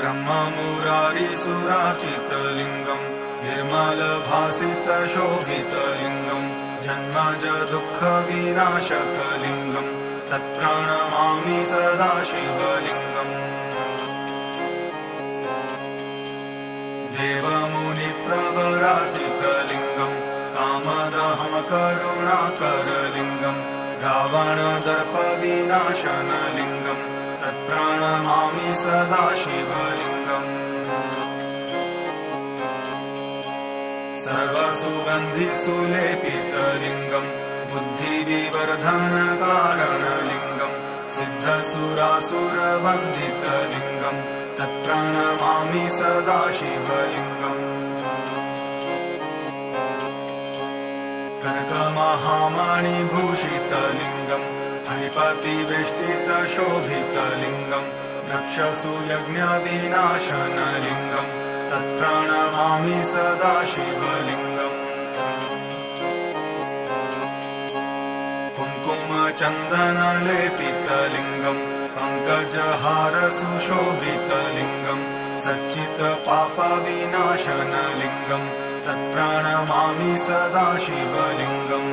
ब्रह्ममुरारिसुरार्चितलिङ्गम् निर्मलभासितशोभितलिङ्गम् जन्मज दुःखविनाशकलिङ्गम् तत्प्रणमामि सदा शिवलिङ्गम् देवमुनिप्रवरार्चितलिङ्गम् कामदहं करुणाकरलिङ्गम् रावणदर्पविनाशनलिङ्गम् तत्प्रणमामि सदा शिवलिङ्गम् सर्वसुगन्धिसुलेपितलिङ्गम् बुद्धिविवर्धनकारणलिङ्गम् सिद्धसुरासुरवन्दितलिङ्गम् तत्प्रणमामि सदा शिवलिङ्गम् कनकमहामणिभूषितलिङ्गम् फणिपतिवेष्टितशोभितलिङ्गम् दक्षसूयज्ञविनाशनलिङ्गम् तत्प्रणमामि सदा शिवलिङ्गम् कुङ्कुमचन्दनलेपितलिङ्गम् पङ्कजहारसुशोभितलिङ्गम् सच्चित्पापविनाशनलिङ्गम् तत्प्रणमामि सदा शिवलिङ्गम्